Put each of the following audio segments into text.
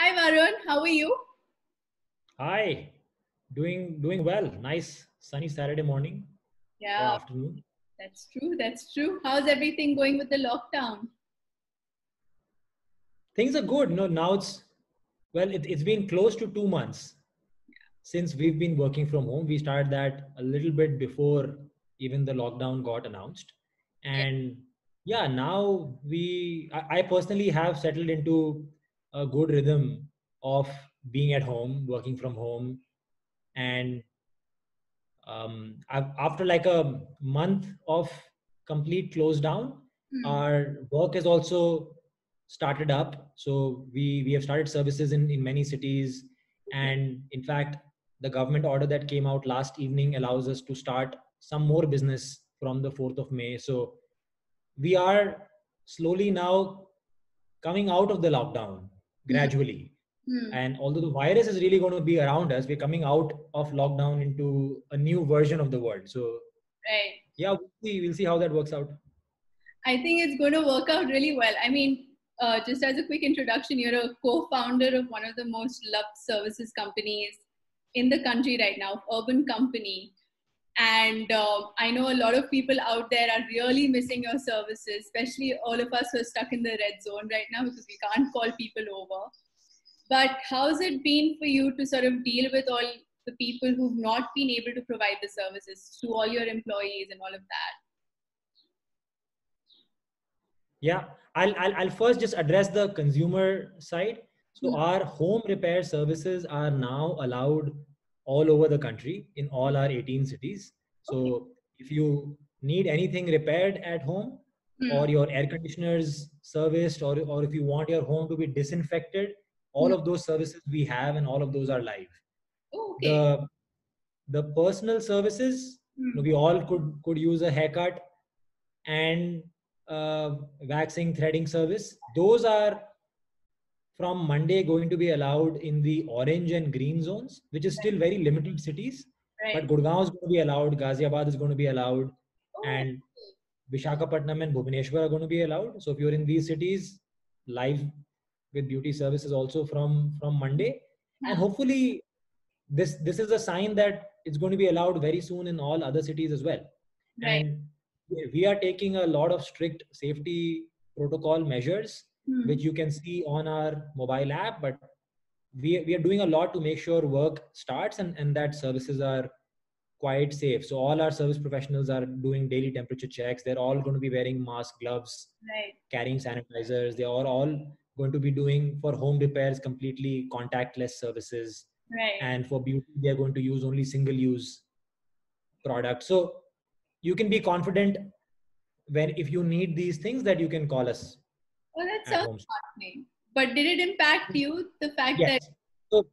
Hi Varun, how are you? Hi, doing well. Nice sunny Saturday morning or Yeah, afternoon. that's true. That's true. How's everything going with the lockdown? Things are good. No, now it's been close to 2 months since we've been working from home. We started that a little bit before even the lockdown got announced, Yeah. and yeah, now I personally have settled into a good rhythm of being at home, working from home, and after like a month of complete close down, Hmm. our work has also started up. So we have started services in many cities, Okay. and in fact, the government order that came out last evening allows us to start some more business from the 4th of May. So we are slowly now coming out of the lockdown Hmm. gradually. Hmm. And although the virus is really going to be around us, we're coming out of lockdown into a new version of the world. So Right. yeah, we'll see how that works out. I think it's going to work out really well. I mean, just as a quick introduction, you're a co-founder of one of the most loved services companies in the country right now, Urban Company. And I know a lot of people out there are really missing your services, especially all of us who are stuck in the red zone right now because we can't call people over. But how's it been for you to sort of deal with all the people who've not been able to provide the services to all your employees and all of that? Yeah, I'll first just address the consumer side. So Hmm. our home repair services are now allowed all over the country in all our 18 cities. Okay. So if you need anything repaired at home, Hmm. or your air conditioners serviced, or if you want your home to be disinfected, all Hmm. of those services we have, and all of those are live. Oh, okay. The personal services, Hmm. we all could use a haircut and waxing threading service. Those are from Monday going to be allowed in the orange and green zones, which is still very limited cities. But Right. Gurgaon is going to be allowed, Ghaziabad is going to be allowed, Oh, and Vishakhapatnam and Bhubaneswar are going to be allowed. So if you're in these cities, live with beauty services also from Monday, and huh. hopefully this is a sign that it's going to be allowed very soon in all other cities as well. Right. And we are taking a lot of strict safety protocol measures, Hmm. which you can see on our mobile app. But we are doing a lot to make sure work starts, and that services are quite safe. So all our service professionals are doing daily temperature checks. They're all going to be wearing masks, gloves, Right. carrying sanitizers. They are all going to be doing for home repairs completely contactless services. Right. And for beauty, they're going to use only single use products. So you can be confident when if you need these things that you can call us Well, that at sounds home. heartening. But did it impact you, the fact that, Yes. So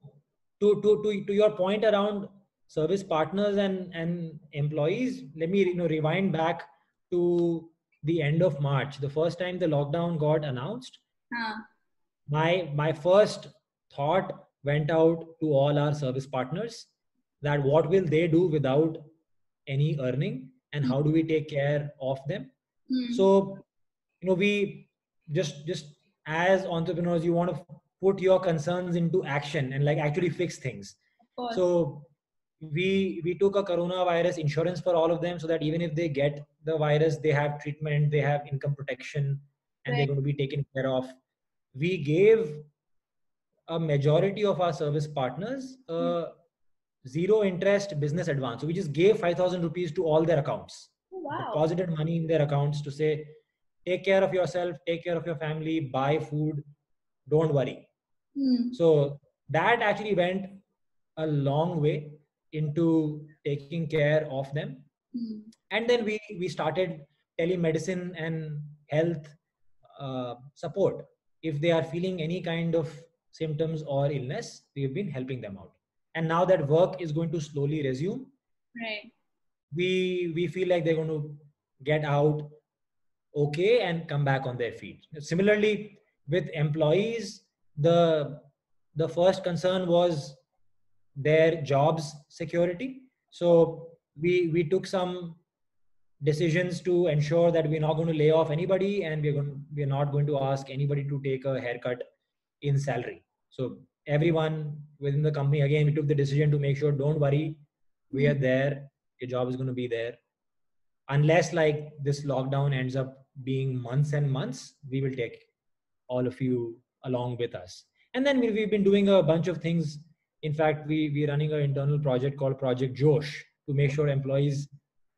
to your point around service partners and employees, let me rewind back to the end of March, the first time the lockdown got announced. huh? My first thought went out to all our service partners, that what will they do without any earning, and Hmm. how do we take care of them. Hmm. So we just as entrepreneurs, you want to put your concerns into action and like actually fix things. Of course. So we took a coronavirus insurance for all of them, so that even if they get the virus, they have treatment, they have income protection, and they're Right. going to be taken care of. We gave a majority of our service partners Hmm. zero interest business advance. So we just gave 5,000 rupees to all their accounts, Oh, wow. deposited money in their accounts to say, take care of yourself, take care of your family, buy food, don't worry. Hmm. So that actually went a long way into taking care of them. Hmm. And then we started telemedicine and health support. If they are feeling any kind of symptoms or illness, we've been helping them out. And now that work is going to slowly resume, Right. we feel like they're going to get out okay and come back on their feet. Similarly, with employees, the first concern was their jobs security. So we took some decisions to ensure that we're not going to lay off anybody, and we're not going to ask anybody to take a haircut in salary. So everyone within the company, again, we took the decision to make sure, don't worry, we are there. Your job is going to be there. Unless like this lockdown ends up being months and months, we will take all of you along with us. And then we've been doing a bunch of things. In fact, we're running an internal project called Project Josh to make sure employees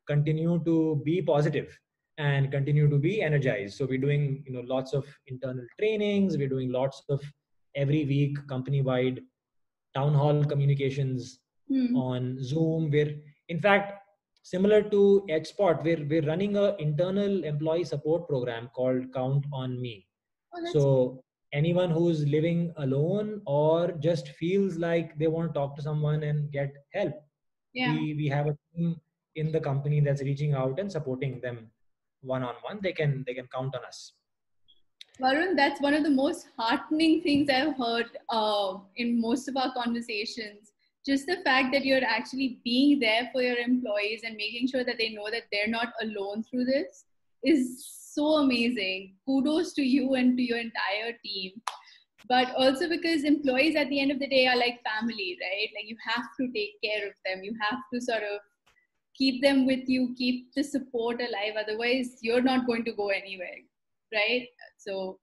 continue to be positive and continue to be energized. So we're doing, lots of internal trainings. We're doing lots of every week company-wide town hall communications on Zoom. We're, in fact, similar to HSpot, we're running a internal employee support program called Count on Me. So anyone who's living alone or just feels like they want to talk to someone and get help, we have a team in the company that's reaching out and supporting them one-on-one. They can count on us. Varun, that's one of the most heartening things I've heard in most of our conversations. Just the fact that you're actually being there for your employees and making sure that they know that they're not alone through this is so amazing. Kudos to you and to your entire team. But also because employees at the end of the day are like family, right? Like you have to take care of them. You have to sort of keep them with you, keep the support alive. Otherwise, you're not going to go anywhere, right? So